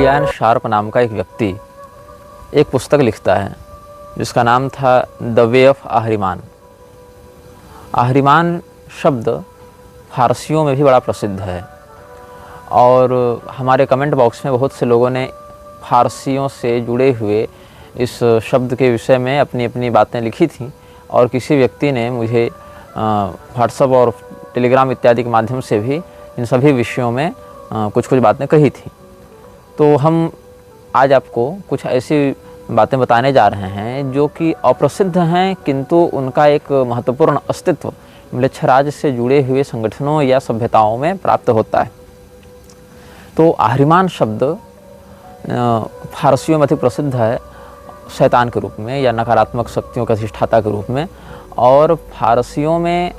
Brian sharp नाम का एक व्यक्ति एक पुस्तक लिखता है जिसका नाम था द वे ऑफ आहरिमान। आहरिमान शब्द फारसियों में भी बड़ा प्रसिद्ध है और हमारे कमेंट बॉक्स में बहुत से लोगों ने फारसियों से जुड़े हुए इस शब्द के विषय में अपनी अपनी बातें लिखी थीं और किसी व्यक्ति ने मुझे व्हाट्सएप और टेलीग्राम इत्यादि के माध्यम से भी इन सभी विषयों में कुछ बातें कही थी। तो हम आज आपको कुछ ऐसी बातें बताने जा रहे हैं जो कि अप्रसिद्ध हैं, किंतु उनका एक महत्वपूर्ण अस्तित्व म्लेच्छराज से जुड़े हुए संगठनों या सभ्यताओं में प्राप्त होता है। तो आहरिमान शब्द फारसियों में अधिक प्रसिद्ध है शैतान के रूप में या नकारात्मक शक्तियों के अधिष्ठाता के रूप में, और फारसियों में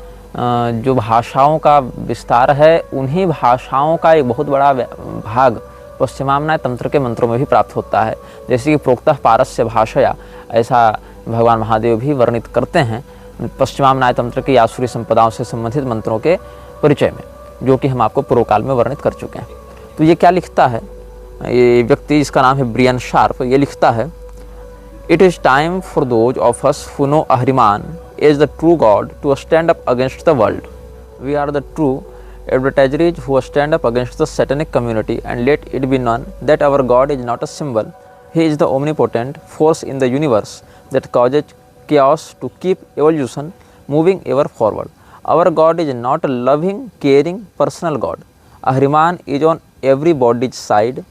जो भाषाओं का विस्तार है उन्हीं भाषाओं का एक बहुत बड़ा भाग पश्चिमाम्नाय तंत्र के मंत्रों में भी प्राप्त होता है। जैसे कि प्रोक्तः पारस्य भाषया, ऐसा भगवान महादेव भी वर्णित करते हैं पश्चिमाम्नाय तंत्र की आसुरी संपदाओं से संबंधित मंत्रों के परिचय में, जो कि हम आपको पूर्व काल में वर्णित कर चुके हैं। तो ये क्या लिखता है ये व्यक्ति, जिसका नाम है ब्रियन शार्प, ये लिखता है, it is time for those of us who know Ahriman is the true God to stand up against the world. We are the true adversaries who stand up against the satanic community, and let it be known that our God is not a symbol. He is the omnipotent force in the universe that causes chaos to keep evolution moving ever forward. Our God is not a loving, caring, personal God. Ahriman is on everybody's side,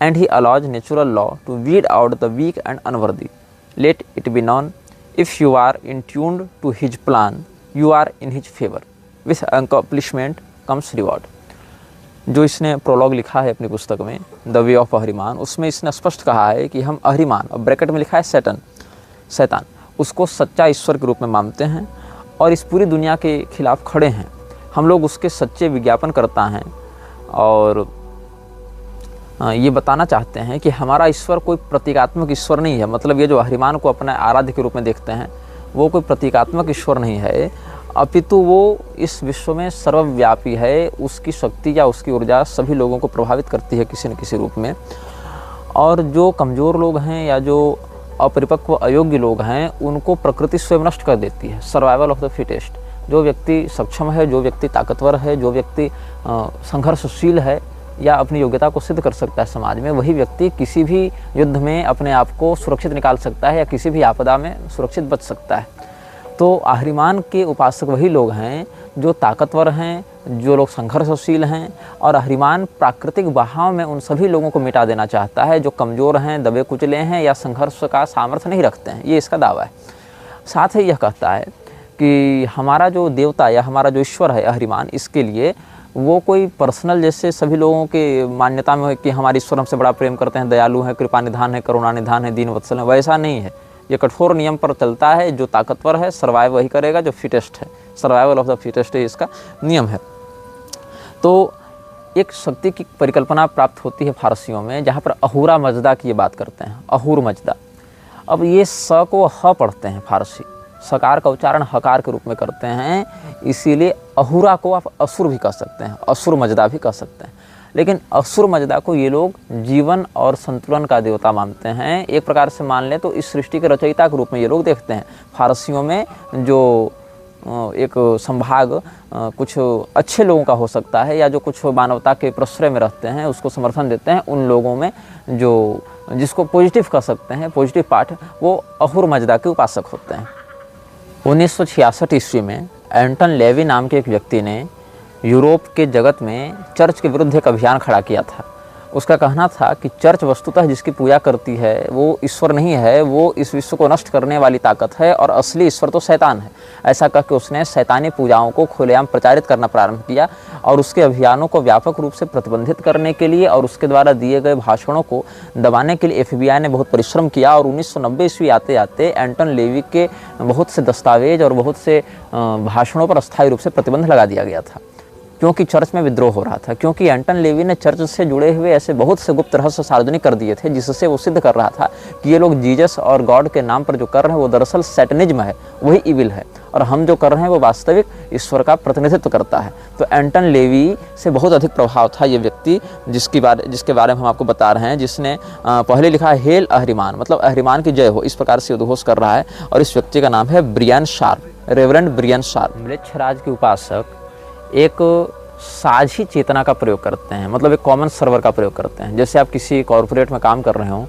and he allows natural law to weed out the weak and unworthy. Let it be known, if you are in tuned to his plan, you are in his favor. With accomplishment comes reward. जो इसने prologue लिखा है अपनी पुस्तक में the way of आहरिमान, उसमें इसने स्पष्ट कहा है कि हम आहरिमान, और ब्रैकेट में लिखा है शैतान, उसको सच्चा ईश्वर के रूप में मानते हैं और इस पूरी दुनिया के खिलाफ खड़े हैं। हम लोग उसके सच्चे विज्ञापन करता हैं और ये बताना चाहते हैं कि हमारा ईश्वर कोई प्रतीकात्मक ईश्वर नहीं है। मतलब ये जो आहरिमान को अपने आराध्य के रूप में देखते हैं वो कोई प्रतीकात्मक ईश्वर नहीं है, अपितु वो इस विश्व में सर्वव्यापी है। उसकी शक्ति या उसकी ऊर्जा सभी लोगों को प्रभावित करती है किसी न किसी रूप में, और जो कमज़ोर लोग हैं या जो अपरिपक्व अयोग्य लोग हैं उनको प्रकृति स्वयं नष्ट कर देती है। Survival of the fittest. जो व्यक्ति सक्षम है, जो व्यक्ति ताकतवर है, जो व्यक्ति संघर्षशील है या अपनी योग्यता को सिद्ध कर सकता है समाज में, वही व्यक्ति किसी भी युद्ध में अपने आप को सुरक्षित निकाल सकता है या किसी भी आपदा में सुरक्षित बच सकता है। तो आहरिमान के उपासक वही लोग हैं जो ताकतवर हैं, जो लोग संघर्षशील हैं, और आहरिमान प्राकृतिक बहाव में उन सभी लोगों को मिटा देना चाहता है जो कमज़ोर हैं, दबे कुचले हैं या संघर्ष का सामर्थ्य नहीं रखते हैं। ये इसका दावा है। साथ ही यह कहता है कि हमारा जो देवता या हमारा जो ईश्वर है आहरिमान, इसके लिए वो कोई पर्सनल जैसे सभी लोगों के मान्यता में है कि हमारे ईश्वर हमसे बड़ा प्रेम करते हैं, दयालु हैं, कृपा निधान है, करुणा निधान है, दीन वत्सल है, वैसा नहीं है। ये कठोर नियम पर चलता है। जो ताकतवर है सर्वाइव वही करेगा, जो फिटेस्ट है, सर्वाइवल ऑफ द फिटेस्ट है, इसका नियम है। तो एक शक्ति की परिकल्पना प्राप्त होती है फारसियों में, जहाँ पर अहूरा मजदा की ये बात करते हैं, अहूर मजदा। अब ये स को ह पढ़ते हैं फारसी, सकार का उच्चारण हकार के रूप में करते हैं, इसीलिए अहूरा को आप असुर भी कह सकते हैं, असुर मजदा भी कह सकते हैं। लेकिन असुर मजदा को ये लोग जीवन और संतुलन का देवता मानते हैं। एक प्रकार से मान लें तो इस सृष्टि के रचयिता के रूप में ये लोग देखते हैं। फारसियों में जो एक संभाग कुछ अच्छे लोगों का हो सकता है या जो कुछ मानवता के प्रश्रय में रहते हैं, उसको समर्थन देते हैं, उन लोगों में जो जिसको पॉजिटिव कह सकते हैं, पॉजिटिव पार्ट, वो अहूर मजदा के उपासक होते हैं। 1966 ईस्वी में एंटन लेवी नाम के एक व्यक्ति ने यूरोप के जगत में चर्च के विरुद्ध एक अभियान खड़ा किया था। उसका कहना था कि चर्च वस्तुतः जिसकी पूजा करती है वो ईश्वर नहीं है, वो इस विश्व को नष्ट करने वाली ताकत है और असली ईश्वर तो शैतान है। ऐसा कह के उसने शैतानी पूजाओं को खुलेआम प्रचारित करना प्रारंभ किया और उसके अभियानों को व्यापक रूप से प्रतिबंधित करने के लिए और उसके द्वारा दिए गए भाषणों को दबाने के लिए FBI ने बहुत परिश्रम किया। और 1990 ईस्वी आते आते एंटन लेवी के बहुत से दस्तावेज और बहुत से भाषणों पर अस्थायी रूप से प्रतिबंध लगा दिया गया था। क्योंकि चर्च में विद्रोह हो रहा था, क्योंकि एंटन लेवी ने चर्च से जुड़े हुए ऐसे बहुत से गुप्त रहस्य सार्वजनिक कर दिए थे, जिससे वो सिद्ध कर रहा था कि ये लोग जीसस और गॉड के नाम पर जो कर रहे हैं वो दरअसल सैटनिज्म है, वही इविल है, और हम जो कर रहे हैं वो वास्तविक ईश्वर का प्रतिनिधित्व करता है। तो एंटन लेवी से बहुत अधिक प्रभाव था ये व्यक्ति जिसके बारे में हम आपको बता रहे हैं, जिसने पहले लिखा है हेल अहरिमान, मतलब अहरिमान की जय हो, इस प्रकार से उद्घोष कर रहा है। और इस व्यक्ति का नाम है Brian Sharp, reverend Brian Sharp. म्लेच्छराज के उपासक एक साझी चेतना का प्रयोग करते हैं, मतलब एक कॉमन सर्वर का प्रयोग करते हैं। जैसे आप किसी कॉर्पोरेट में काम कर रहे हो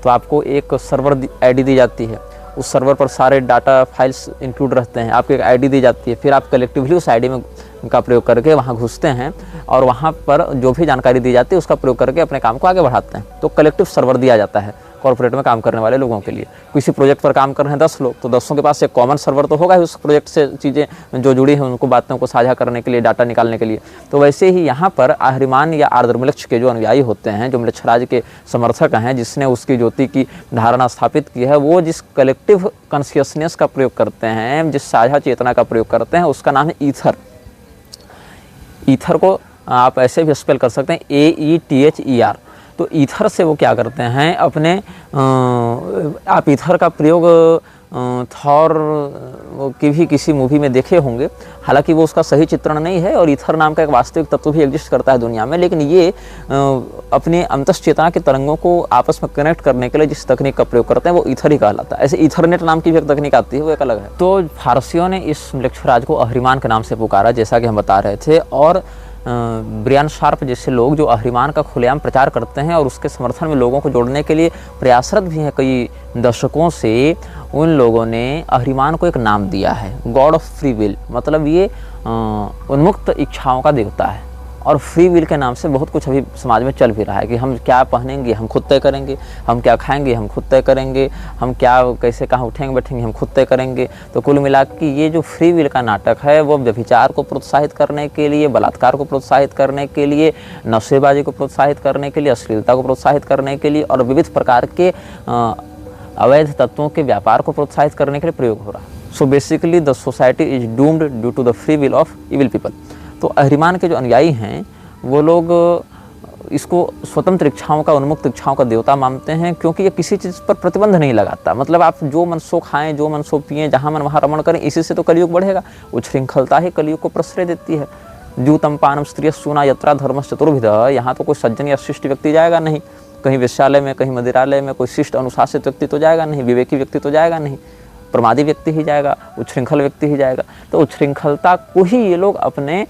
तो आपको एक सर्वर आईडी दी जाती है, उस सर्वर पर सारे डाटा फाइल्स इंक्लूड रहते हैं, आपको एक आईडी दी जाती है, फिर आप कलेक्टिवली उस आईडी में का प्रयोग करके वहाँ घुसते हैं और वहाँ पर जो भी जानकारी दी जाती है उसका प्रयोग करके अपने काम को आगे बढ़ाते हैं। तो कलेक्टिव सर्वर दिया जाता है कॉर्पोरेट में काम करने वाले लोगों के लिए। किसी प्रोजेक्ट पर काम कर रहे हैं 10 लोग, तो 10 के पास एक कॉमन सर्वर तो होगा ही उस प्रोजेक्ट से चीज़ें जो जुड़ी हैं उनको बातों को साझा करने के लिए, डाटा निकालने के लिए। तो वैसे ही यहाँ पर अहरिमान या आर्द्रमलक्ष के जो अनुयायी होते हैं, जो म्लेच्छराज के समर्थक हैं, जिसने उसकी ज्योति की धारणा स्थापित की है, वो जिस कलेक्टिव कॉन्शियसनेस का प्रयोग करते हैं, जिस साझा चेतना का प्रयोग करते हैं, उसका नाम है ईथर। ईथर को आप ऐसे भी स्पेल कर सकते हैं AETHER। तो ईथर से वो क्या करते हैं अपने आप ईथर का प्रयोग थॉर की भी किसी मूवी में देखे होंगे, हालांकि वो उसका सही चित्रण नहीं है और ईथर नाम का एक वास्तविक तत्व भी एग्जिस्ट करता है दुनिया में, लेकिन ये अपने अंतश्चेतना के तरंगों को आपस में कनेक्ट करने के लिए जिस तकनीक का प्रयोग करते हैं वो ईथर ही कहलाता है। ऐसे ईथरनेट नाम की भी एक तकनीक आती है, वो एक अलग है। तो फारसियों ने इस म्लेच्छराज को अहरिमान के नाम से पुकारा, जैसा कि हम बता रहे थे। और ब्रियन शार्प जैसे लोग जो अहरिमान का खुलेआम प्रचार करते हैं और उसके समर्थन में लोगों को जोड़ने के लिए प्रयासरत भी हैं कई दशकों से, उन लोगों ने अहरिमान को एक नाम दिया है, गॉड ऑफ फ्री विल। मतलब ये उन्मुक्त इच्छाओं का देवता है। और फ्री विल के नाम से बहुत कुछ अभी समाज में चल भी रहा है कि हम क्या पहनेंगे हम खुद तय करेंगे, हम क्या खाएंगे हम खुद तय करेंगे, हम क्या कैसे कहाँ उठेंगे बैठेंगे हम खुद तय करेंगे। तो कुल मिला के ये जो फ्री विल का नाटक है वो व्यभिचार को प्रोत्साहित करने के लिए, बलात्कार को प्रोत्साहित करने के लिए, नशेबाजी को प्रोत्साहित करने के लिए, अश्लीलता को प्रोत्साहित करने के लिए और विविध प्रकार के अवैध तत्वों के व्यापार को प्रोत्साहित करने के लिए प्रयोग हो रहा है। So basically the society is doomed due to the free will of evil people. तो अहरिमान के जो अनुयायी हैं वो लोग इसको स्वतंत्र इच्छाओं का, उन्मुक्त इच्छाओं का देवता मानते हैं, क्योंकि ये किसी चीज़ पर प्रतिबंध नहीं लगाता। मतलब आप जो मन सो खाएं, जो मन सो पिएं, जहाँ मन वहाँ रमण करें, इसी से तो कलयुग बढ़ेगा। उच्छृंखलता ही कलयुग को प्रश्रय देती है। द्यूतम पानम स्त्रिय सूना यत्रा धर्मश्च चतुर्विध। यहाँ तो कोई सज्जन या शिष्ट व्यक्ति जाएगा नहीं, कहीं वेश्यालय में, कहीं मदिरालय में कोई शिष्ट अनुशासित व्यक्ति तो जाएगा नहीं, विवेकी व्यक्ति तो जाएगा नहीं, प्रमादी व्यक्ति ही जाएगा, उच्छृंखल व्यक्ति ही जाएगा। तो उच्छृंखलता को ही ये लोग अपने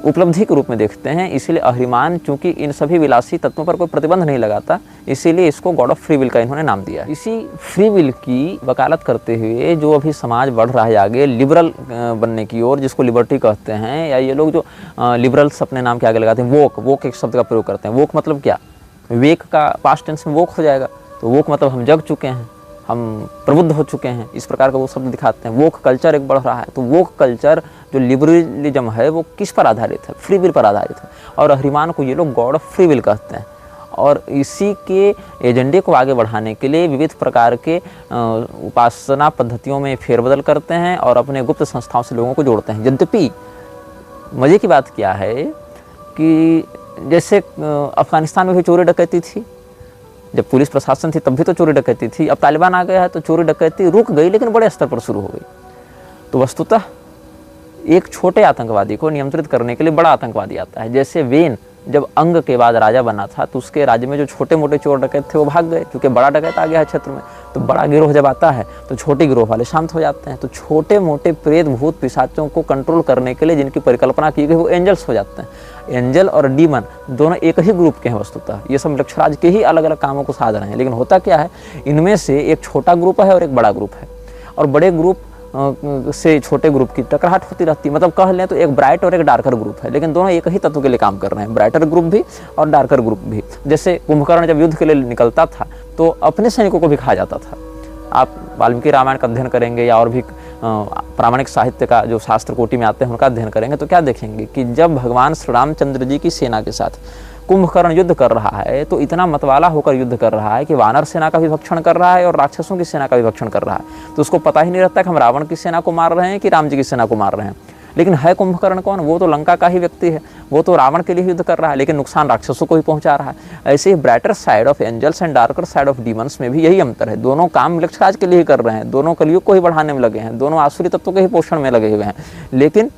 उपलब्धि के रूप में देखते हैं। इसीलिए अहरिमान चूंकि इन सभी विलासी तत्वों पर कोई प्रतिबंध नहीं लगाता, इसीलिए इसको गॉड ऑफ फ्री विल का इन्होंने नाम दिया। इसी फ्री विल की वकालत करते हुए जो अभी समाज बढ़ रहा है आगे लिबरल बनने की ओर, जिसको लिबर्टी कहते हैं, या ये लोग जो लिबरल्स अपने नाम के आगे लगाते हैं, वोक एक शब्द का प्रयोग करते हैं। वोक मतलब क्या? वेक का पास्ट टेंस में वोक हो जाएगा, तो वोक मतलब हम जग चुके हैं, हम प्रबुद्ध हो चुके हैं, इस प्रकार का वो शब्द दिखाते हैं। वोक कल्चर एक बढ़ रहा है। तो वोक कल्चर जो लिबरलिज्म है वो किस पर आधारित है? फ्री विल पर आधारित है। और अहरिमान को ये लोग गॉड ऑफ फ्री विल कहते हैं। और इसी के एजेंडे को आगे बढ़ाने के लिए विविध प्रकार के उपासना पद्धतियों में फेरबदल करते हैं और अपने गुप्त संस्थाओं से लोगों को जोड़ते हैं। यद्यपि मज़े की बात क्या है कि जैसे अफगानिस्तान में भी चोरी डकैती थी, जब पुलिस प्रशासन थी तब भी तो चोरी डकैती थी। अब तालिबान आ गया है तो चोरी डकैती रुक गई, लेकिन बड़े स्तर पर शुरू हो गई। तो वस्तुतः एक छोटे आतंकवादी को नियंत्रित करने के लिए बड़ा आतंकवादी आता है। जैसे वेन जब अंग के बाद राजा बना था तो उसके राज्य में जो छोटे मोटे चोर डकैत थे वो भाग गए, क्योंकि बड़ा डकैत आ गया है क्षेत्र में। तो बड़ा गिरोह जब आता है तो छोटे गिरोह वाले शांत हो जाते हैं। तो छोटे मोटे प्रेत भूत पिशाचों को कंट्रोल करने के लिए जिनकी परिकल्पना की गई वो एंजल्स हो जाते हैं। एंजल और डीमन दोनों एक ही ग्रुप के हैं वस्तुतः। ये सब म्लेच्छराज के ही अलग अलग कामों को साध रहे हैं। लेकिन होता क्या है, इनमें से एक छोटा ग्रुप है और एक बड़ा ग्रुप है, और बड़े ग्रुप से छोटे ग्रुप की टकराहट होती रहती है। मतलब कह लें तो एक ब्राइट और एक डार्कर ग्रुप है, लेकिन दोनों एक ही तत्व के लिए काम कर रहे हैं, ब्राइटर ग्रुप भी और डार्कर ग्रुप भी। जैसे कुंभकर्ण जब युद्ध के लिए निकलता था तो अपने सैनिकों को भी खा जाता था। आप वाल्मीकि रामायण का अध्ययन करेंगे या और भी प्रामाणिक साहित्य का जो शास्त्र कोटि में आते हैं उनका अध्ययन करेंगे तो क्या देखेंगे कि जब भगवान श्री रामचंद्र जी की सेना के साथ कुंभकर्ण युद्ध कर रहा है तो इतना मतवाला होकर युद्ध कर रहा है कि वानर सेना का भी भक्षण कर रहा है और राक्षसों की सेना का भी भक्षण कर रहा है। तो उसको पता ही नहीं रहता कि हम रावण की सेना को मार रहे हैं कि राम जी की सेना को मार रहे हैं। लेकिन है कुंभकर्ण कौन? वो तो लंका का ही व्यक्ति है, वो तो रावण के लिए युद्ध कर रहा है, लेकिन नुकसान राक्षसों को ही पहुंचा रहा है। ऐसे ही brighter side of angels and darker side of demons में भी यही अंतर है। दोनों काम मृक्षराज के लिए ही कर रहे हैं, दोनों कलयुग को ही बढ़ाने में लगे हैं, दोनों आसुरी तत्वों के ही पोषण में लगे हुए हैं, लेकिन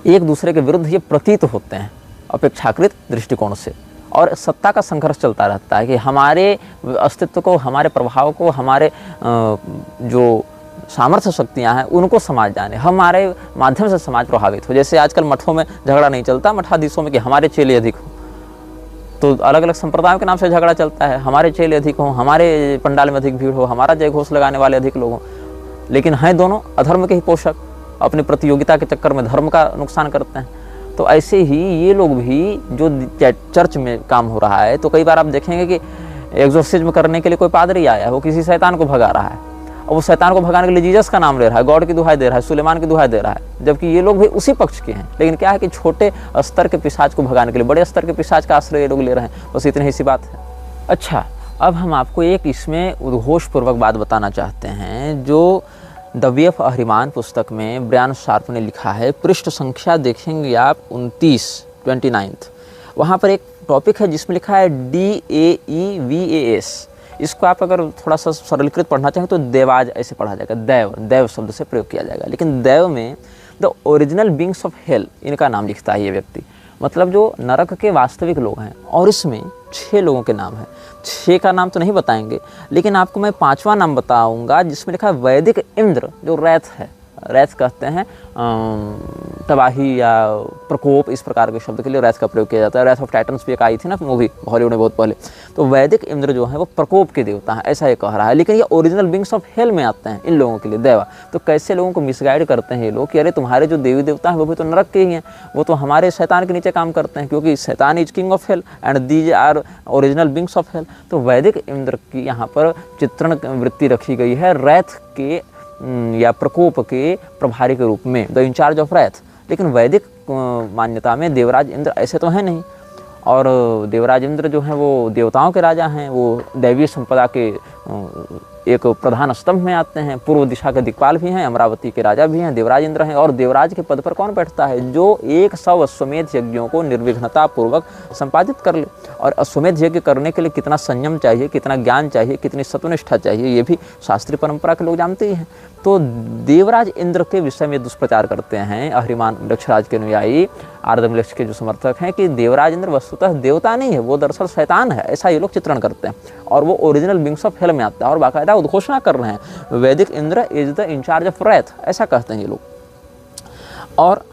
एक दूसरे के विरुद्ध ये प्रतीत होते हैं अपेक्षाकृत दृष्टिकोण से। और सत्ता का संघर्ष चलता रहता है कि हमारे अस्तित्व को, हमारे प्रभाव को, हमारे जो सामर्थ्य शक्तियां हैं उनको समाज जाने, हमारे माध्यम से समाज प्रभावित हो। जैसे आजकल मठों में झगड़ा नहीं चलता मठाधीशों में कि हमारे चेले अधिक हो, तो अलग अलग संप्रदायों के नाम से झगड़ा चलता है, हमारे चेले अधिक हो, हमारे पंडाल में अधिक भीड़ हो, हमारा जय घोष लगाने वाले अधिक लोग हों, लेकिन हैं दोनों अधर्म के ही पोषक, अपनी प्रतियोगिता के चक्कर में धर्म का नुकसान करते हैं। तो ऐसे ही ये लोग भी, जो चर्च में काम हो रहा है, तो कई बार आप देखेंगे कि एक्सोर्सिज्म करने के लिए कोई पादरी आया है, वो किसी शैतान को भगा रहा है, और वो शैतान को भगाने के लिए जीसस का नाम ले रहा है, गॉड की दुहाई दे रहा है, सुलेमान की दुहाई दे रहा है, जबकि ये लोग भी उसी पक्ष के हैं। लेकिन क्या है कि छोटे स्तर के पिशाच को भगाने के लिए बड़े स्तर के पिशाच का आश्रय ये लोग ले रहे हैं, बस इतनी ही सी बात है। अच्छा, अब हम आपको एक इसमें उद्घोषपूर्वक बात बताना चाहते हैं, जो द वे ऑफ अहरिमान पुस्तक में ब्रायन शार्प ने लिखा है। पृष्ठ संख्या देखेंगे आप 29 वहाँ पर एक टॉपिक है जिसमें लिखा है DAEVAS। इसको आप अगर थोड़ा सा सरलीकृत पढ़ना चाहें तो देवाज ऐसे पढ़ा जाएगा, दैव, दैव शब्द से प्रयोग किया जाएगा। लेकिन दैव में the original beings of hello, इनका नाम लिखता है ये व्यक्ति, मतलब जो नरक के वास्तविक लोग हैं। और इसमें 6 लोगों के नाम हैं। 6 का नाम तो नहीं बताएंगे, लेकिन आपको मैं 5वां नाम बताऊंगा जिसमें लिखा है वैदिक इंद्र, जो रैथ है। रैथ कहते हैं तबाही या प्रकोप, इस प्रकार के शब्द के लिए रैथ का प्रयोग किया जाता है। रैथ ऑफ टाइटन्स भी एक आई थी ना मूवी हॉलीवुड में बहुत पहले, तो वैदिक इंद्र जो है वो प्रकोप के देवता हैं, ऐसा ये कह रहा है। लेकिन ये ओरिजिनल बींग्स ऑफ हेल में आते हैं इन लोगों के लिए, देवा। तो कैसे लोगों को मिसगाइड करते हैं ये लोग कि अरे तुम्हारे जो देवी देवता हैं वो भी तो नरक के ही हैं, वो तो हमारे शैतान के नीचे काम करते हैं, क्योंकि शैतान is king of hell and these are original beings of hell. तो वैदिक इंद्र की यहाँ पर चित्रण वृत्ति रखी गई है रैथ के या प्रकोप के प्रभारी के रूप में, द इंचार्ज ऑफ रैथ। लेकिन वैदिक मान्यता में देवराज इंद्र ऐसे तो हैं नहीं, और देवराज इंद्र जो हैं वो देवताओं के राजा हैं, वो दैवीय संपदा के एक प्रधान स्तंभ में आते हैं, पूर्व दिशा के दिक्पाल भी हैं, अमरावती के राजा भी हैं, देवराज इंद्र हैं। और देवराज के पद पर कौन बैठता है? जो 100 अश्वमेध यज्ञों को निर्विघ्नता पूर्वक संपादित कर ले। और अश्वमेध यज्ञ करने के लिए कितना संयम चाहिए, कितना ज्ञान चाहिए, कितनी सत्वनिष्ठा चाहिए, ये भी शास्त्रीय परंपरा के लोग जानते ही हैं। तो देवराज इंद्र के विषय में दुष्प्रचार करते हैं अहरिमान वृक्षराज के अनुयायी, आर्दमलेक्ष के जो समर्थक हैं, कि देवराज इंद्र वस्तुतः देवता नहीं है, वो दरअसल शैतान है, ऐसा ये लोग चित्रण करते हैं। और वो ओरिजिनल बींग्स ऑफ हेल में आता है, और बाकायदा उद्घोषणा कर रहे हैं Vedic Indra is the incharge of wrath, ऐसा कहते हैं ये लोग। और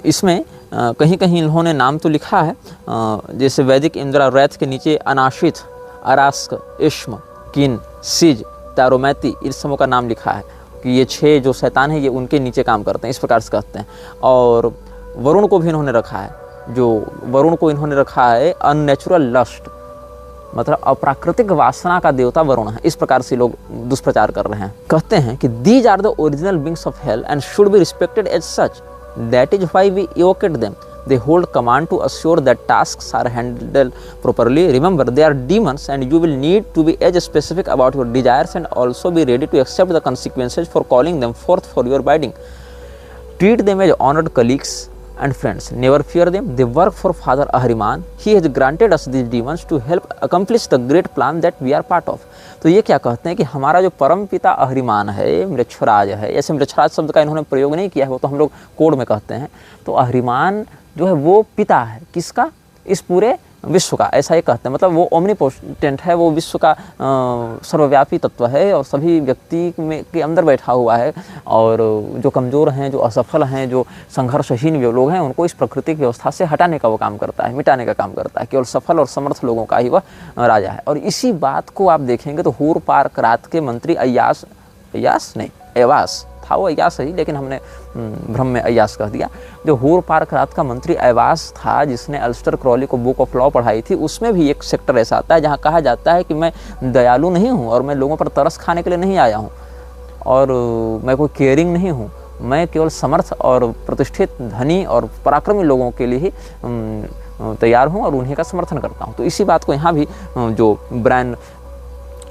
इसमें कहीं कहीं इन्होंने नाम तो लिखा है, जैसे वैदिक इंद्र और रैथ के नीचे अनाशित, अरास्क, इश्म, किन, सिज, तारोमैती, इन समूह का नाम लिखा है कि ये 6 जो शैतान हैं ये उनके नीचे काम करते हैं, इस प्रकार से कहते हैं। और वरुण को भी इन्होंने रखा है, जो वरुण को इन्होंने रखा है अननेचुरल लस्ट, मतलब अप्राकृतिक वासना का देवता वरुण है, इस प्रकार से लोग दुष्प्रचार कर रहे हैं। कहते हैं कि these are the original beings of hell and should be respected as such, that is why we evocate them. They hold command to assure that tasks are handled properly. Remember, they are demons and you will need to be as specific about your desires and also be ready to accept the consequences for calling them forth for your bidding. Treat them as honored colleagues and friends. Never fear them. They work for Father Ahriman. He has granted us these demons to help accomplish the great plan that we are part of. तो ये क्या कहते हैं कि हमारा जो परम पिता अहरिमान है, मृक्षराज है, ऐसे मृक्षराज शब्द का इन्होंने प्रयोग नहीं किया है, वो तो हम लोग कोड में कहते हैं। तो अहरिमान जो है वो पिता है किसका? इस पूरे विश्व का, ऐसा ही कहते हैं। मतलब वो ओमनीपोटेंट है, वो विश्व का सर्वव्यापी तत्व है और सभी व्यक्ति में के अंदर बैठा हुआ है। और जो कमज़ोर हैं, जो असफल हैं, जो संघर्षहीन लोग हैं, उनको इस प्राकृतिक व्यवस्था से हटाने का वो काम करता है, मिटाने का काम करता है। केवल सफल और समर्थ लोगों का ही वह राजा है। और इसी बात को आप देखेंगे तो हूर पार्क रात के मंत्री एवास था, वो अयास ही, लेकिन हमने भ्रम में अयास कह दिया। जो हूर पार्क रात का मंत्री एवास था, जिसने अल्स्टर क्रॉली को बुक ऑफ लॉ पढ़ाई थी, उसमें भी एक सेक्टर ऐसा आता है जहाँ कहा जाता है कि मैं दयालु नहीं हूँ और मैं लोगों पर तरस खाने के लिए नहीं आया हूँ और मैं कोई केयरिंग नहीं हूँ, मैं केवल समर्थ और प्रतिष्ठित, धनी और पराक्रमी लोगों के लिए ही तैयार हूँ और उन्हीं का समर्थन करता हूँ। तो इसी बात को यहाँ भी जो ब्रायन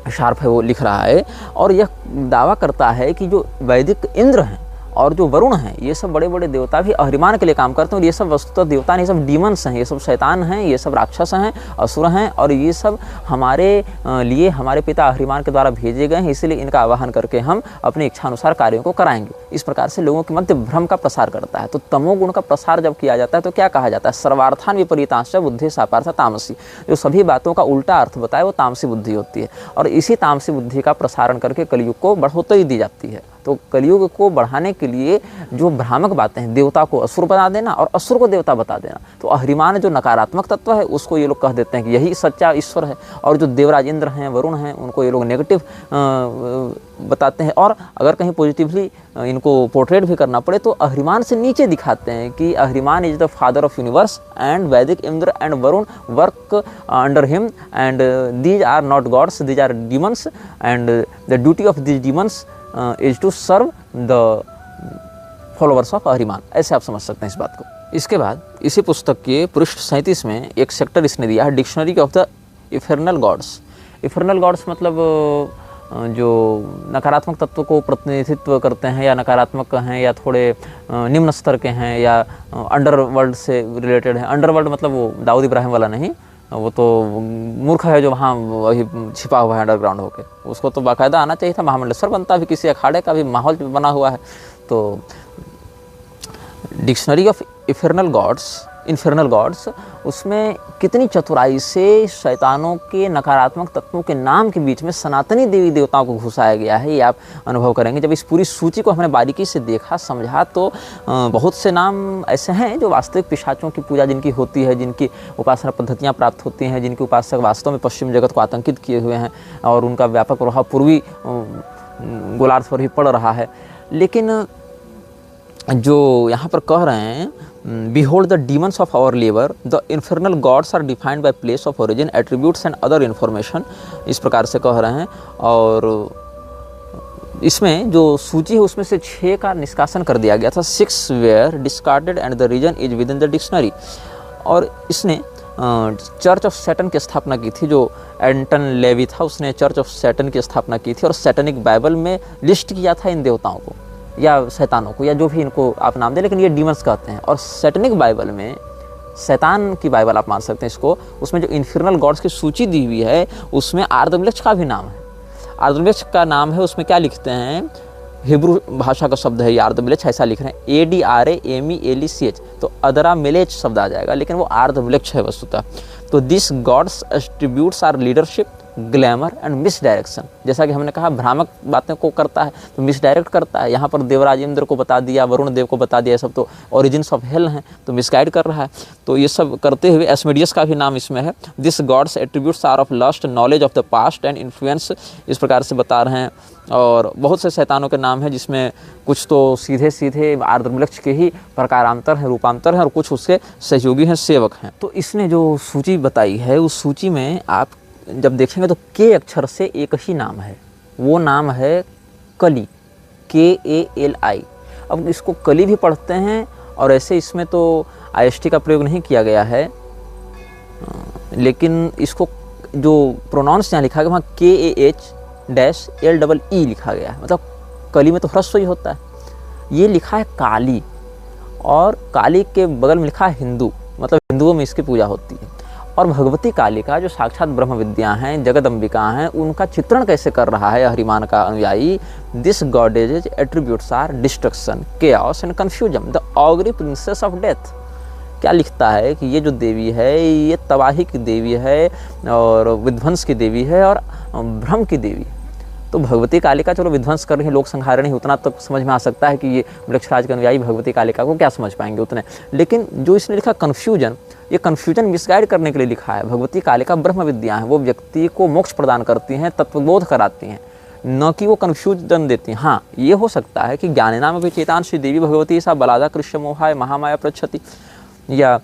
शार्प है वो लिख रहा है और यह दावा करता है कि जो वैदिक इंद्र हैं और जो वरुण हैं, ये सब बड़े बड़े देवता भी अहिरिमान के लिए काम करते हैं। और ये सब वस्तुतः देवता नहीं, ये सब डीमंस हैं, ये सब शैतान हैं, ये सब राक्षस हैं, असुर हैं, और ये सब हमारे लिए हमारे पिता अहिरिमान के द्वारा भेजे गए हैं। इसलिए इनका आवाहन करके हम अपनी इच्छानुसार कार्यों को कराएंगे। इस प्रकार से लोगों के मध्य भ्रम का प्रसार करता है। तो तमोगुण का प्रसार जब किया जाता है तो क्या कहा जाता है? सर्वार्थान विपरीतांश बुद्धि सापार्थ तामसी। जो सभी बातों का उल्टा अर्थ बताए वो तामसी बुद्धि होती है। और इसी तामसी बुद्धि का प्रसारण करके कलयुग को बढ़ोतरी दी जाती है। तो कलयुग को बढ़ाने के लिए जो भ्रामक बातें हैं, देवता को असुर बना देना और असुर को देवता बता देना, तो अहिरिमान जो नकारात्मक तत्व है उसको ये लोग कह देते हैं कि यही सच्चा ईश्वर है। और जो देवराज इंद्र हैं, वरुण हैं, उनको ये लोग नेगेटिव बताते हैं। और अगर कहीं पॉजिटिवली इनको पोर्ट्रेट भी करना पड़े तो अहिरिमान से नीचे दिखाते हैं कि Ahriman is the father of universe and Vedic Indra and Varuna work under him and these are not gods, these are demons and the duty of these demons is to serve the followers of Ahriman. ऐसे आप समझ सकते हैं इस बात को। इसके बाद इसी पुस्तक के पृष्ठ 37 में एक सेक्टर इसने दिया है, dictionary of the infernal gods. Infernal gods मतलब जो नकारात्मक तत्व को प्रतिनिधित्व करते हैं या नकारात्मक हैं या थोड़े निम्न स्तर के हैं या अंडरवर्ल्ड से रिलेटेड हैं। अंडरवर्ल्ड मतलब वो दाऊद इब्राहिम वाला नहीं, वो तो मूर्ख है जो वहाँ वही छिपा हुआ है अंडरग्राउंड होके। उसको तो बाकायदा आना चाहिए था, महामंडलेश्वर बनता भी, किसी अखाड़े का भी माहौल बना हुआ है। तो डिक्शनरी ऑफ इन्फर्नल गॉड्स, उसमें कितनी चतुराई से शैतानों के नकारात्मक तत्वों के नाम के बीच में सनातनी देवी देवताओं को घुसाया गया है, ये आप अनुभव करेंगे। जब इस पूरी सूची को हमने बारीकी से देखा समझा तो बहुत से नाम ऐसे हैं जो वास्तविक पिशाचों की पूजा जिनकी होती है, जिनकी उपासना पद्धतियाँ प्राप्त होती हैं, जिनके उपासक वास्तव में पश्चिम जगत को आतंकित किए हुए हैं और उनका व्यापक प्रभाव पूर्वी गोलार्ध पर भी पड़ रहा है। लेकिन जो यहाँ पर कह रहे हैं, Behold the demons of our labor, the infernal gods are defined by place of origin, attributes and other information, इस प्रकार से कह रहे हैं। और इसमें जो सूची है उसमें से 6 का निष्कासन कर दिया गया था। 6 were discarded and the region is within the dictionary। और इसने चर्च ऑफ सैटन की स्थापना की थी, जो एंटन लेवी था उसने चर्च ऑफ सैटन की स्थापना की थी और सैटनिक बाइबल में लिस्ट किया था इन देवताओं को या शैतानों को या जो भी इनको आप नाम दें, लेकिन ये डीमंस कहते हैं। और सैटनिक बाइबल में, शैतान की बाइबल आप मान सकते हैं इसको, उसमें जो इन्फर्नल गॉड्स की सूची दी हुई है उसमें आर्दमलेक्ष का भी नाम है। आर्दमलेक्ष का नाम है, उसमें क्या लिखते हैं, हिब्रू भाषा का शब्द है ये आर्दमलेक्ष, ऐसा लिख रहे हैं ADRAMELECH, तो अदरा मेलेच शब्द आ जाएगा, लेकिन वो आर्दमलेक्ष है वस्तुतः। तो this gods attributes are leadership, glamour and misdirection. जैसा कि हमने कहा भ्रामक बातें को करता है तो मिस डायरेक्ट करता है। यहाँ पर देवराज इंद्र को बता दिया, वरुण देव को बता दिया, सब तो ओरिजिन्स ऑफ हेल हैं, तो मिसगाइड कर रहा है। तो ये सब करते हुए एस्मेडियस का भी नाम इसमें है। This gods attributes are of lust, knowledge of the past and influence, इस प्रकार से बता रहे हैं। और बहुत से शैतानों के नाम हैं जिसमें कुछ तो सीधे सीधे आर्द्रमलक्ष के ही प्रकारांतर हैं, रूपांतर हैं, और कुछ उसके सहयोगी हैं, सेवक हैं। तो इसने जो सूची बताई है उस सूची में आप जब देखेंगे तो के अक्षर से एक ही नाम है, वो नाम है कली, KALI। अब इसको कली भी पढ़ते हैं और ऐसे इसमें तो IST का प्रयोग नहीं किया गया है, लेकिन इसको जो प्रोनाउंस यहाँ लिखा गया वहाँ KAH-LEE लिखा गया है, मतलब कली में तो ह्रस्व ही होता है। ये लिखा है काली, और काली के बगल में लिखा है हिंदू, मतलब हिंदुओं में इसकी पूजा होती है। और भगवती कालिका जो साक्षात ब्रह्म विद्या हैं, जगदम्बिका हैं, उनका चित्रण कैसे कर रहा है अहिरिमान का अनुयायी। This goddess attributes are destruction, chaos and confusion, the augury princess of death. क्या लिखता है कि ये जो देवी है ये तबाही की देवी है और विध्वंस की देवी है और भ्रम की देवी। तो भगवती कालिका चलो विध्वंस कर रही है, लोक संहारणी, उतना तक तो समझ में आ सकता है कि ये वृक्षराज के अनुयायी भगवती कालिका को क्या समझ पाएंगे उतने। लेकिन जो इसने लिखा कन्फ्यूजन, ये कन्फ्यूजन मिसगाइड करने के लिए लिखा है। भगवती कालिका ब्रह्म विद्या है, वो व्यक्ति को मोक्ष प्रदान करती हैं, तत्वबोध कराती हैं, न कि वो कन्फ्यूजन देती हैं। हाँ, ये हो सकता है कि ज्ञानेना में भी चेतान श्री देवी भगवती सा बलादा कृष्ण मोहाय महामाया प्रच्छति, या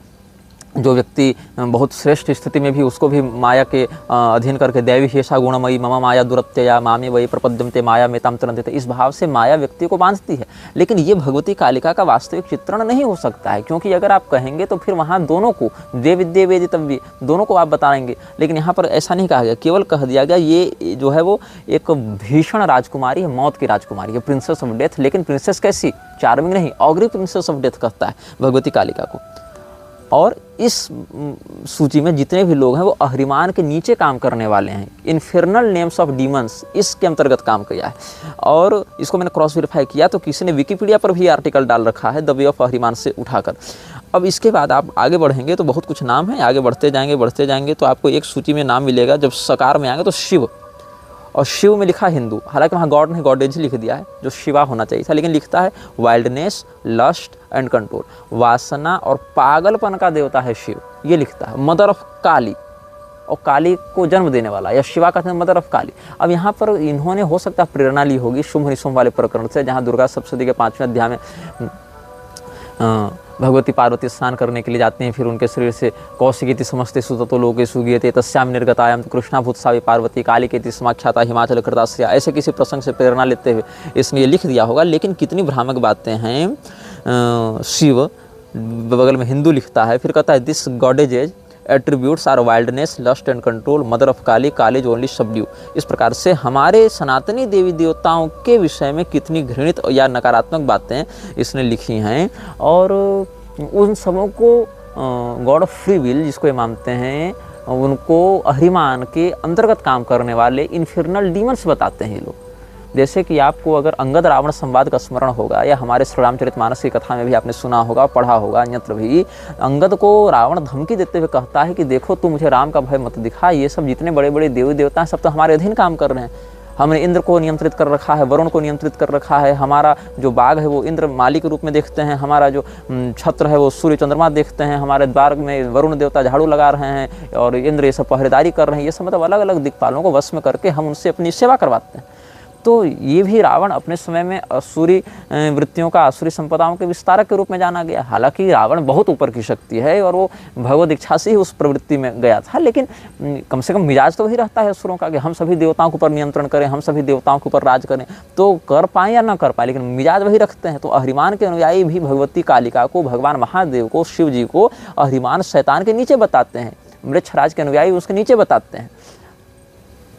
जो व्यक्ति बहुत श्रेष्ठ स्थिति में भी उसको भी माया के अधीन करके दैवी हेषा गुणमयी मम माया दुरत्यया मामे वही प्रपद्यन्ते माया में ताम तरंते, इस भाव से माया व्यक्ति को बांधती है। लेकिन ये भगवती कालिका का वास्तविक चित्रण नहीं हो सकता है, क्योंकि अगर आप कहेंगे तो फिर वहाँ दोनों को द्वे विद्ये वेदितव्ये दोनों को आप बताएंगे। लेकिन यहाँ पर ऐसा नहीं कहा गया, केवल कह दिया गया ये जो है वो एक भीषण राजकुमारी है, मौत की राजकुमारी है, प्रिंसेस ऑफ डेथ। लेकिन प्रिंसेस कैसी? चार्मिंग नहीं, ऑगरी प्रिंसेस ऑफ डेथ कहता है भगवती कालिका को। और इस सूची में जितने भी लोग हैं वो अहरिमान के नीचे काम करने वाले हैं, इन्फर्नल नेम्स ऑफ डीमंस इसके अंतर्गत काम किया है। और इसको मैंने क्रॉस वेरीफाई किया तो किसी ने विकिपीडिया पर भी आर्टिकल डाल रखा है द वे ऑफ अहरिमान से उठाकर। अब इसके बाद आप आगे बढ़ेंगे तो बहुत कुछ नाम है, आगे बढ़ते जाएंगे तो आपको एक सूची में नाम मिलेगा। जब सकार में आएंगे तो शिव, और शिव में लिखा हिंदू, हालांकि वहाँ गॉड नहीं गॉडेज लिख दिया है जो शिवा होना चाहिए था, लेकिन लिखता है वाइल्डनेस, लस्ट एंड कंट्रोल, वासना और पागलपन का देवता है शिव, ये लिखता है। मदर ऑफ काली, और काली को जन्म देने वाला, या शिवा कहते हैं मदर ऑफ काली। अब यहाँ पर इन्होंने हो सकता है प्रेरणा ली होगी शुंभ निशुंभ वाले प्रकरण से, जहाँ दुर्गा सप्तशती के 5वें अध्याय में भगवती पार्वती स्नान करने के लिए जाते हैं, फिर उनके शरीर से कौशिकीति समस्ते सुततो लोके सुगीयते तस्याम निर्गतायाम तो कृष्णा भूतसावी पार्वती कालिकेति समाख्याता हिमाचल कृताश्रया, ऐसे किसी प्रसंग से प्रेरणा लेते हुए इसने ये लिख दिया होगा। लेकिन कितनी भ्रामक बातें हैं। शिव बगल में हिंदू लिखता है, फिर कहता है this goddess's attributes are wildness, lust and control, mother of Kali, Kali's only subdue. इस प्रकार से हमारे सनातनी देवी देवताओं के विषय में कितनी घृणित या नकारात्मक बातें इसने लिखी हैं। और उन सबों को गॉड ऑफ फ्री विल जिसको ये मानते हैं, उनको अहरिमान के अंतर्गत काम करने वाले इन्फर्नल डीमंस बताते हैं ये लोग। जैसे कि आपको अगर अंगद रावण संवाद का स्मरण होगा, या हमारे श्री रामचरितमानस की कथा में भी आपने सुना होगा, पढ़ा होगा अन्यत्र भी, अंगद को रावण धमकी देते हुए कहता है कि देखो तू मुझे राम का भय मत दिखा, ये सब जितने बड़े बड़े देवी देवता हैं सब तो हमारे अधीन काम कर रहे हैं। हमने इंद्र को नियंत्रित कर रखा है, वरुण को नियंत्रित कर रखा है, हमारा जो बाग है वो इंद्र माली के रूप में देखते हैं, हमारा जो छत्र है वो सूर्य चंद्रमा देखते हैं, हमारे द्वार में वरुण देवता झाड़ू लगा रहे हैं और इंद्र ये सब पहरेदारी कर रहे हैं। ये सब मतलब अलग अलग दिक्पालों को वश में करके हम उनसे अपनी सेवा करवाते हैं। तो ये भी रावण अपने समय में असुरी वृत्तियों का, असुरी संपदाओं के विस्तारक के रूप में जाना गया। हालांकि रावण बहुत ऊपर की शक्ति है और वो भगवत इच्छा से ही उस प्रवृत्ति में गया था, लेकिन कम से कम मिजाज तो वही रहता है असुरों का कि हम सभी देवताओं के ऊपर नियंत्रण करें, हम सभी देवताओं के ऊपर राज करें। तो कर पाएँ या ना कर पाएँ, लेकिन मिजाज वही रखते हैं। तो अहरिमान के अनुयायी भी भगवती कालिका को, भगवान महादेव को, शिव जी को अहरिमान शैतान के नीचे बताते हैं, मृच्छराज के अनुयायी उसके नीचे बताते हैं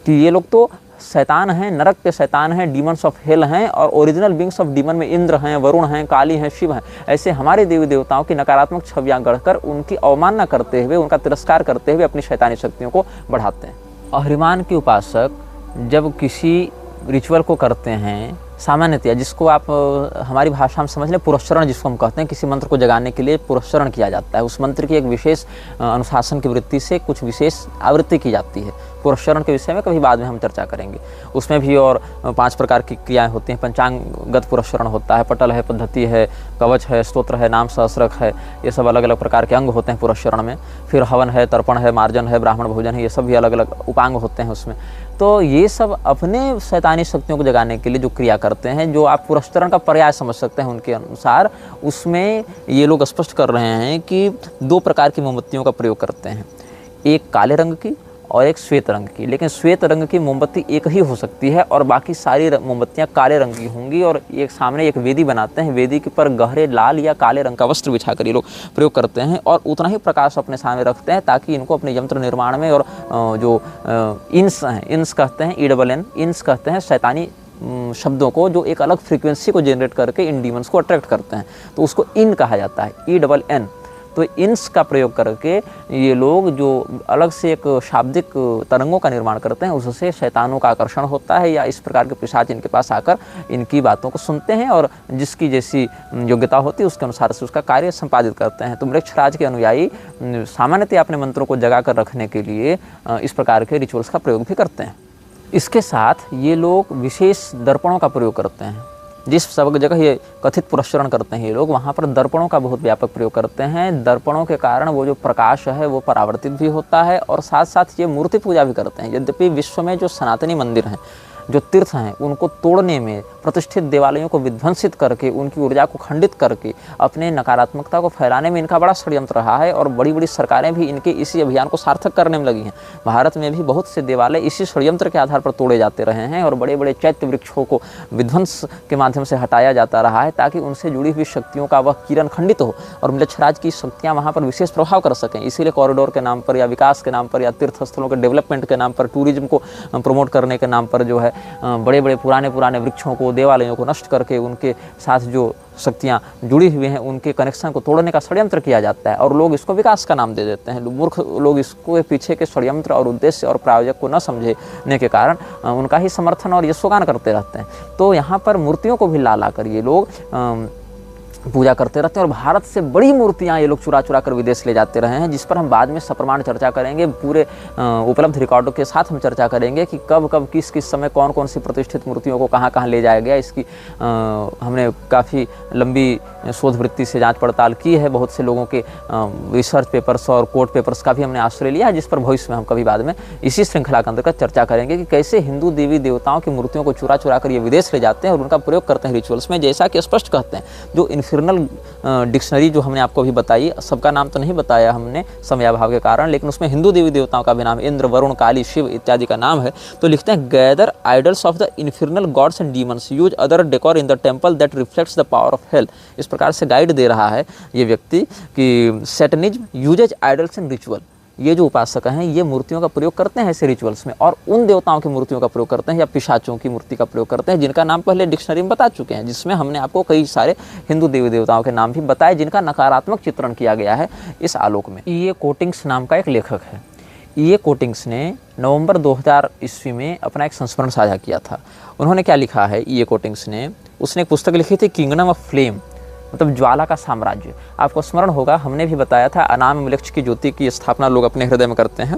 कि ये लोग तो शैतान हैं, नरक के शैतान हैं, डीमंस ऑफ हेल हैं, और ओरिजिनल बींग्स ऑफ डीमन में इंद्र हैं, वरुण हैं, काली हैं, शिव हैं। ऐसे हमारे देवी देवताओं की नकारात्मक छवियां गढ़कर उनकी अवमानना करते हुए, उनका तिरस्कार करते हुए अपनी शैतानी शक्तियों को बढ़ाते हैं। अहरिमान के उपासक जब किसी रिचुअल को करते हैं, सामान्यतया जिसको आप हमारी भाषा में समझ लें पुरस्चरण जिसको हम कहते हैं, किसी मंत्र को जगाने के लिए पुरस्चरण किया जाता है। उस मंत्र की एक विशेष अनुशासन की वृत्ति से कुछ विशेष आवृत्ति की जाती है। पुरस्चरण के विषय में कभी बाद में हम चर्चा करेंगे। उसमें भी और 5 प्रकार की क्रियाएं होती हैं। पंचांगगत पुरस्चरण होता है, पटल है, पद्धति है, कवच है, स्तोत्र है, नाम सहस्रक है, ये सब अलग अलग प्रकार के अंग होते हैं पुरस्चरण में। फिर हवन है, तर्पण है, मार्जन है, ब्राह्मण भोजन है, ये सब भी अलग अलग उपांग होते हैं उसमें। तो ये सब अपने शैतानी शक्तियों को जगाने के लिए जो क्रिया करते हैं, जो आप पुरस्चरण का पर्याय समझ सकते हैं उनके अनुसार, उसमें ये लोग स्पष्ट कर रहे हैं कि 2 प्रकार की मोमबत्तियों का प्रयोग करते हैं, एक काले रंग की और एक श्वेत रंग की। लेकिन श्वेत रंग की मोमबत्ती एक ही हो सकती है और बाकी सारी मोमबत्तियां काले रंग की होंगी। और एक सामने एक वेदी बनाते हैं, वेदी के पर गहरे लाल या काले रंग का वस्त्र बिछाकर ये लोग प्रयोग करते हैं और उतना ही प्रकाश अपने सामने रखते हैं ताकि इनको अपने यंत्र निर्माण में, और जो इंस हैं, इंस कहते हैं, ENN, इंस कहते हैं शैतानी शब्दों को जो एक अलग फ्रीक्वेंसी को जनरेट करके इन डीमंस को अट्रैक्ट करते हैं, तो उसको इन कहा जाता है, ENN। तो इंस का प्रयोग करके ये लोग जो अलग से एक शाब्दिक तरंगों का निर्माण करते हैं, उससे शैतानों का आकर्षण होता है, या इस प्रकार के पिशाच इनके पास आकर इनकी बातों को सुनते हैं और जिसकी जैसी योग्यता होती है उसके अनुसार से उसका कार्य संपादित करते हैं। तो मृक्षराज के अनुयायी सामान्यतः अपने मंत्रों को जगा कर रखने के लिए इस प्रकार के रिचुअल्स का प्रयोग भी करते हैं। इसके साथ ये लोग विशेष दर्पणों का प्रयोग करते हैं। जिस सब जगह ये कथित पुरस्चरण करते हैं ये लोग, वहाँ पर दर्पणों का बहुत व्यापक प्रयोग करते हैं। दर्पणों के कारण वो जो प्रकाश है वो परावर्तित भी होता है और साथ साथ ये मूर्ति पूजा भी करते हैं। यद्यपि विश्व में जो सनातनी मंदिर हैं, जो तीर्थ हैं उनको तोड़ने में, प्रतिष्ठित देवालयों को विध्वंसित करके, उनकी ऊर्जा को खंडित करके अपने नकारात्मकता को फैलाने में इनका बड़ा षड्यंत्र रहा है। और बड़ी बड़ी सरकारें भी इनके इसी अभियान को सार्थक करने में लगी हैं। भारत में भी बहुत से देवालय इसी षड्यंत्र के आधार पर तोड़े जाते रहे हैं और बड़े बड़े चैत्य वृक्षों को विध्वंस के माध्यम से हटाया जाता रहा है, ताकि उनसे जुड़ी हुई शक्तियों का वह किरण खंडित हो और म्लेच्छराज की शक्तियाँ वहाँ पर विशेष प्रभाव कर सकें। इसीलिए कॉरिडोर के नाम पर या विकास के नाम पर या तीर्थ स्थलों के डेवलपमेंट के नाम पर, टूरिज्म को प्रमोट करने के नाम पर जो है बड़े बड़े पुराने वृक्षों को, देवालयों को नष्ट करके उनके साथ जो शक्तियाँ जुड़ी हुई हैं उनके कनेक्शन को तोड़ने का षड्यंत्र किया जाता है। और लोग इसको विकास का नाम दे देते हैं। मूर्ख लोग इसको पीछे के षड्यंत्र और उद्देश्य और प्रायोजक को न समझने के कारण उनका ही समर्थन और यशोगान करते रहते हैं। तो यहाँ पर मूर्तियों को भी ला ला कर ये लोग पूजा करते रहते हैं और भारत से बड़ी मूर्तियां ये लोग चुरा चुरा कर विदेश ले जाते रहे हैं, जिस पर हम बाद में सप्रमाण चर्चा करेंगे। पूरे उपलब्ध रिकॉर्डों के साथ हम चर्चा करेंगे कि कब कब किस किस समय कौन कौन सी प्रतिष्ठित मूर्तियों को कहाँ कहाँ ले जाया गया। इसकी हमने काफ़ी लंबी शोध वृत्ति से जांच पड़ताल की है। बहुत से लोगों के रिसर्च पेपर्स और कोर्ट पेपर्स का भी हमने आश्रय लिया है, जिस पर भविष्य में हम कभी बाद में इसी श्रृंखला के अंतर्गत चर्चा करेंगे कि कैसे हिंदू देवी देवताओं की मूर्तियों को चुरा चुरा कर ये विदेश ले जाते हैं और उनका प्रयोग करते हैं रिचुअल्स में। जैसा कि स्पष्ट कहते हैं, जो इन्फिर्नल डिक्शनरी जो हमने आपको अभी बताई, सबका नाम तो नहीं बताया हमने समयाभाव के कारण, लेकिन उसमें हिंदू देवी देवताओं का भी नाम, इंद्र, वरुण, काली, शिव इत्यादि का नाम है। तो लिखते हैं, gather idols of the infernal gods and demons, use other decor in the temple that reflects the power of hell. इस प्रकार से गाइड दे रहा है ये व्यक्ति कि सैटनिज्म यूजेज आइडल्स इन रिचुअल। ये जो उपासक हैं ये मूर्तियों का प्रयोग करते हैं ऐसे रिचुअल्स में, और उन देवताओं की मूर्तियों का प्रयोग करते हैं या पिशाचों की मूर्ति का प्रयोग करते हैं, जिनका नाम पहले डिक्शनरी में बता चुके हैं, जिसमें हमने आपको कई सारे हिंदू देवी देवताओं के नाम भी बताए जिनका नकारात्मक चित्रण किया गया है इस आलोक में। ये कोटिंग्स नाम का एक लेखक है। ये कोटिंग्स ने नवंबर 2000 ईस्वी में अपना एक संस्मरण साझा किया था। उन्होंने क्या लिखा है, ये कोटिंग्स ने, उसने एक पुस्तक लिखी थी किंगडम ऑफ फ्लेम, मतलब ज्वाला का साम्राज्य। आपको स्मरण होगा, हमने भी बताया था अनाम मिलक्ष की ज्योति की स्थापना लोग अपने हृदय में करते हैं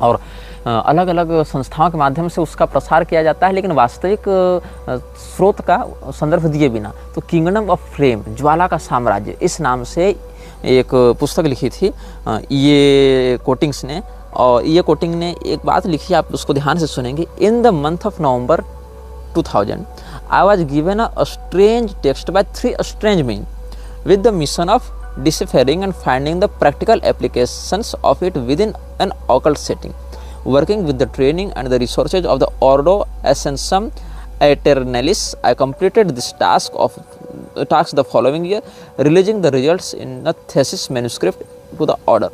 और अलग अलग संस्थाओं के माध्यम से उसका प्रसार किया जाता है, लेकिन वास्तविक स्रोत का संदर्भ दिए बिना। तो किंगडम ऑफ फ्लेम, ज्वाला का साम्राज्य, इस नाम से एक पुस्तक लिखी थी ये कोटिंग्स ने। और ये कोटिंग ने एक बात लिखी, आप उसको ध्यान से सुनेंगे। In the month of November 2000 I was given a strange text by 3 strange men with the mission of deciphering and finding the practical applications of it within an occult setting. Working with the training and the resources of the Ordo Ascension Aeternalis, I completed this task the following year, releasing the results in a thesis manuscript to the order.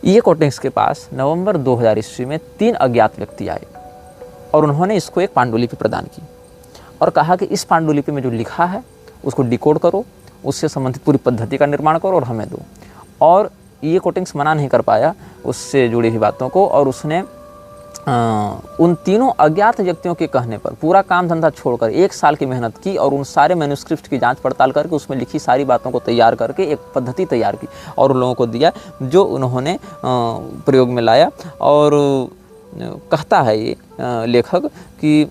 ये coatings के पास नवंबर 2000 ईस्वी में 3 अज्ञात व्यक्ति आए और उन्होंने इसको एक पांडुलिपि प्रदान की और कहा कि इस पांडुलिपि में जो लिखा है उसको डिकोड करो, उससे संबंधित पूरी पद्धति का निर्माण करो और हमें दो। और ये कोटिंग्स मना नहीं कर पाया उससे जुड़ी हुई बातों को, और उसने उन तीनों अज्ञात व्यक्तियों के कहने पर पूरा काम धंधा छोड़कर 1 साल की मेहनत की और उन सारे मैन्युस्क्रिप्ट की जांच पड़ताल करके उसमें लिखी सारी बातों को तैयार करके एक पद्धति तैयार की और उन लोगों को दिया, जो उन्होंने प्रयोग में लाया। और कहता है ये लेखक कि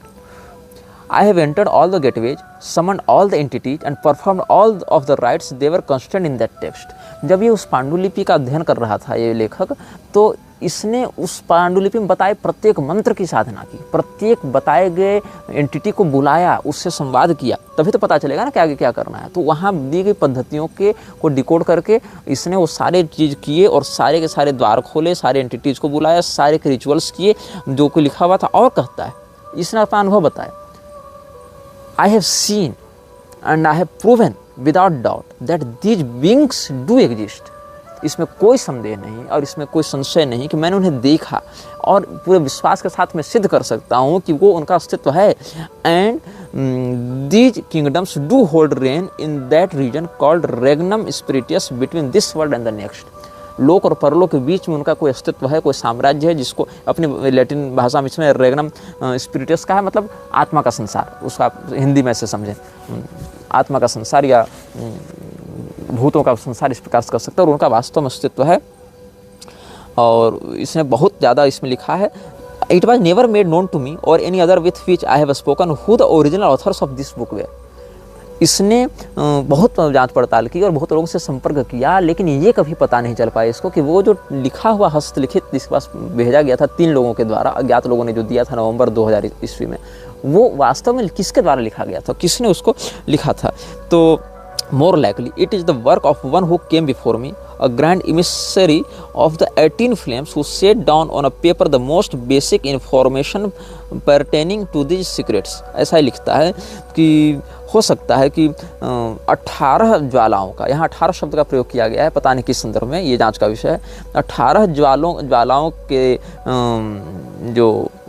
I have entered all the gateways, summoned all the entities and performed all of the rites they were contained in that text. जब ये उस पांडुलिपि का अध्ययन कर रहा था ये लेखक, तो इसने उस पांडुलिपि में बताए प्रत्येक मंत्र की साधना की, प्रत्येक बताए गए एंटिटी को बुलाया, उससे संवाद किया, तभी तो पता चलेगा ना कि आगे क्या करना है। तो वहाँ दी गई पद्धतियों को डिकोड करके इसने वो सारे चीज़ किए और सारे के सारे द्वार खोले, सारे एंटिटीज़ को बुलाया, सारे के रिचुअल्स किए जो कोई लिखा हुआ था। और कहता है, इसने अपना अनुभव बताया, I have seen and I have proven without doubt that these beings do exist. इसमें कोई संदेह नहीं और इसमें कोई संशय नहीं कि मैंने उन्हें देखा और पूरे विश्वास के साथ मैं सिद्ध कर सकता हूँ कि वो उनका अस्तित्व है। And these kingdoms do hold reign in that region called regnum spiritus between this world and the next. लोक और परलोक के बीच में उनका कोई अस्तित्व है, कोई साम्राज्य है, जिसको अपनी लैटिन भाषा में इसमें रेगनम स्पिरिटस का है, मतलब आत्मा का संसार, उसका हिंदी में से समझें, आत्मा का संसार या भूतों का संसार इस प्रकार से कर सकते हैं, और उनका वास्तव में अस्तित्व है। और इसने बहुत ज़्यादा इसमें लिखा है, it was never made known to me or any other with which I have spoken who the original authors of this book were. इसने बहुत जांच पड़ताल की और बहुत लोगों से संपर्क किया, लेकिन ये कभी पता नहीं चल पाया इसको कि वो जो लिखा हुआ हस्तलिखित जिसके पास भेजा गया था 3 लोगों के द्वारा, अज्ञात लोगों ने जो दिया था नवंबर 2000 ईस्वी में, वो वास्तव में किसके द्वारा लिखा गया था, किसने उसको लिखा था। तो more likely it is the work of one who came before me, a grand emissary of the 18 flames, who set down on a paper the most basic information pertaining to these secrets। ऐसा ही लिखता है कि हो सकता है कि 18 ज्वालाओं का, यहाँ 18 शब्द का प्रयोग किया गया है, पता नहीं किस संदर्भ में, ये जांच का विषय है। 18 ज्वालाओं के जो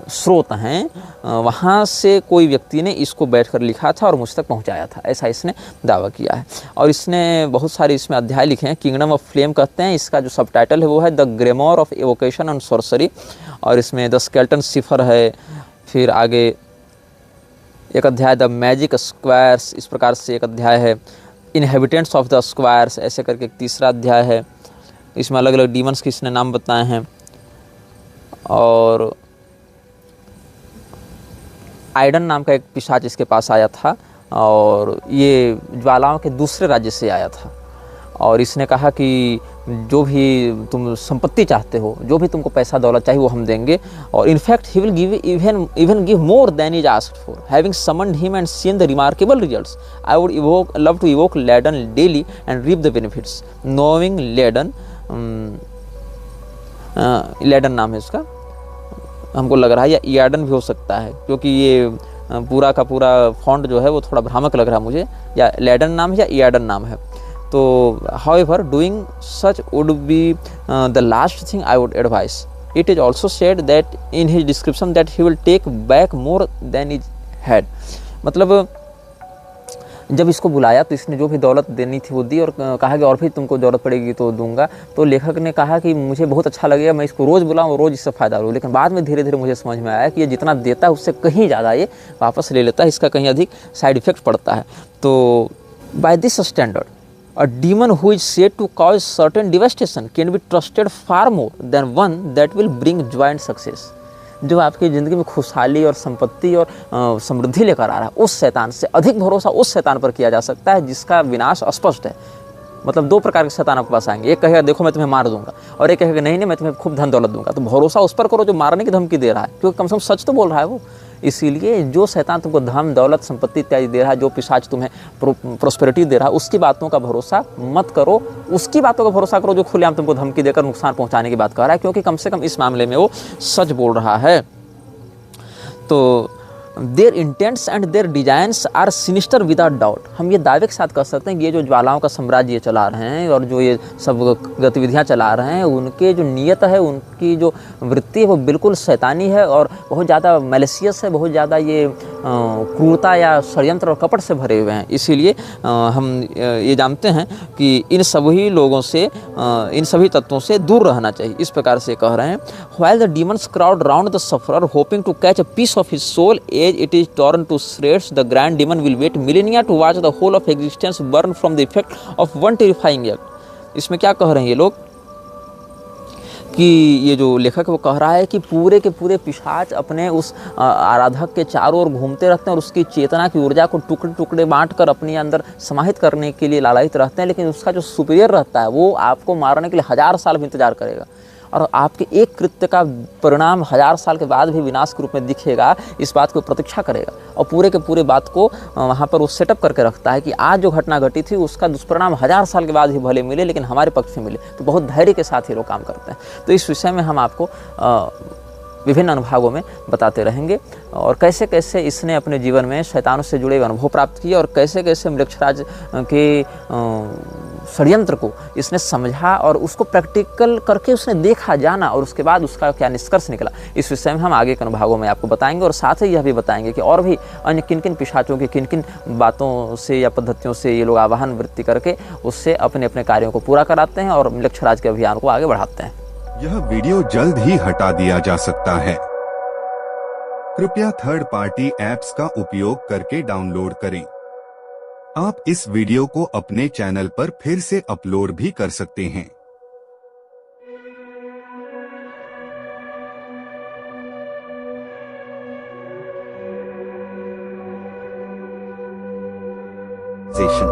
स्रोत हैं वहाँ से कोई व्यक्ति ने इसको बैठकर लिखा था और मुझ तक पहुँचाया था, ऐसा इसने दावा किया है। और इसने बहुत सारे इसमें अध्याय लिखे हैं। किंगडम ऑफ फ्लेम कहते हैं, इसका जो सब टाइटल है वो है the grimoire of evocation and sorcery, और इसमें द स्केल्टन सिफर है। फिर आगे एक अध्याय द मैजिक स्क्वायर्स, इस प्रकार से एक अध्याय है। इनहेबिटेंट्स ऑफ द स्क्वायर्स ऐसे करके एक तीसरा अध्याय है। इसमें अलग अलग डीमंस के इसने नाम बताए हैं। और आइडन नाम का एक पिशाच इसके पास आया था और ये ज्वालाओं के दूसरे राज्य से आया था, और इसने कहा कि जो भी तुम संपत्ति चाहते हो, जो भी तुमको पैसा दौलत चाहिए वो हम देंगे, और in fact he will give even give more than is asked for, having summoned him and seen the remarkable results, I would love to evoke Laden daily and reap the benefits, knowing Laden, Laden नाम है इसका, हमको लग रहा है, या यार्डन भी हो सकता है, क्योंकि ये पूरा का पूरा फॉन्ट जो है वो थोड़ा भ्रामक लग रहा है मुझे, या लेडन नाम है या यार्डन नाम है। तो however doing such would be the last thing I would advise. It is also said that in his description that he will take back more than is had. मतलब जब इसको बुलाया तो इसने जो भी दौलत देनी थी वो दी, और कहा कि और भी तुमको ज़रूरत पड़ेगी तो दूंगा। तो लेखक ने कहा कि मुझे बहुत अच्छा लगेगा, मैं इसको रोज़ बुलाऊँ और रोज़ इससे फ़ायदा लूँ। लेकिन बाद में धीरे धीरे मुझे समझ में आया कि ये जितना देता है उससे कहीं ज़्यादा ये वापस ले लेता है, इसका कहीं अधिक साइड इफेक्ट पड़ता है। तो by this standard a demon who is said to cause certain devastation can be trusted far more than one that will bring joy and success. जो आपकी ज़िंदगी में खुशहाली और संपत्ति और समृद्धि लेकर आ रहा है, उस शैतान से अधिक भरोसा उस शैतान पर किया जा सकता है जिसका विनाश स्पष्ट है। मतलब 2 प्रकार के शैतान आपके पास आएंगे, एक कहेगा देखो मैं तुम्हें मार दूंगा, और एक कहेगा नहीं नहीं मैं तुम्हें खूब धन दौलत दूंगा। तो भरोसा उस पर करो जो मारने की धमकी दे रहा है, क्योंकि कम से कम सच तो बोल रहा है वो। इसीलिए जो शैतान तुमको धन दौलत संपत्ति इत्यादि दे रहा है, जो पिशाच तुम्हें प्रोस्पेरिटी दे रहा है, उसकी बातों का भरोसा मत करो। उसकी बातों का भरोसा करो जो खुलेआम तुमको धमकी देकर नुकसान पहुंचाने की बात कर रहा है, क्योंकि कम से कम इस मामले में वो सच बोल रहा है। तो their intents and their designs are sinister without doubt. हम ये दावे के साथ कह सकते हैं कि ये जो ज्वालाओं का साम्राज्य चला रहे हैं और जो ये सब गतिविधियां चला रहे हैं, उनके जो नियत है, उनकी जो वृत्ति है वो बिल्कुल शैतानी है और बहुत ज़्यादा मैलिशियस है, बहुत ज़्यादा ये क्रूरता या षड्यंत्र और कपट से भरे हुए हैं। इसीलिए हम ये जानते हैं कि इन सभी लोगों से, इन सभी तत्वों से दूर रहना चाहिए। इस प्रकार से कह रहे हैं, while the demons crowd round the sufferer hoping to catch a piece of his soul as it is torn to shreds, the grand demon will wait millennia to watch the whole of existence burn from the effect of one terrifying act. इसमें क्या कह रहे हैं ये लोग कि ये जो लेखक वो कह रहा है कि पूरे के पूरे पिशाच अपने उस आराधक के चारों ओर घूमते रहते हैं और उसकी चेतना की ऊर्जा को टुकड़े टुकड़े बांट कर अपने अंदर समाहित करने के लिए लालायित रहते हैं, लेकिन उसका जो सुपीरियर रहता है वो आपको मारने के लिए 1000 साल भी इंतजार करेगा, और आपके एक कृत्य का परिणाम 1000 साल के बाद भी विनाश के रूप में दिखेगा, इस बात को प्रतीक्षा करेगा। और पूरे के पूरे बात को वहाँ पर वो सेटअप करके रखता है कि आज जो घटना घटी थी उसका दुष्परिणाम 1000 साल के बाद ही भले मिले, लेकिन हमारे पक्ष में मिले। तो बहुत धैर्य के साथ ये लोग काम करते हैं। तो इस विषय में हम आपको विभिन्न अनुभागों में बताते रहेंगे, और कैसे कैसे इसने अपने जीवन में शैतानों से जुड़े अनुभव प्राप्त किए, और कैसे कैसे मृक्षराज के षड्यंत्र को इसने समझा और उसको प्रैक्टिकल करके उसने देखा, जाना, और उसके बाद उसका क्या निष्कर्ष निकला। इस विषय में हम आगे के अनुभागों में आपको बताएंगे, और साथ ही यह भी बताएंगे कि और भी अन्य किन किन पिशाचों की किन किन बातों से या पद्धतियों से ये लोग आवाहन वृत्ति करके उससे अपने अपने कार्यों को पूरा कराते हैं और मृक्षराज के अभियान को आगे बढ़ाते हैं। यह वीडियो जल्द ही हटा दिया जा सकता है। कृपया थर्ड पार्टी ऐप्स का उपयोग करके डाउनलोड करें। आप इस वीडियो को अपने चैनल पर फिर से अपलोड भी कर सकते हैं। monetization.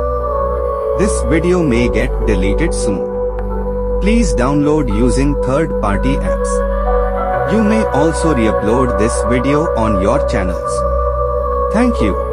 This video may get deleted soon. Please download using third-party apps. You may also re-upload this video on your channels. Thank you.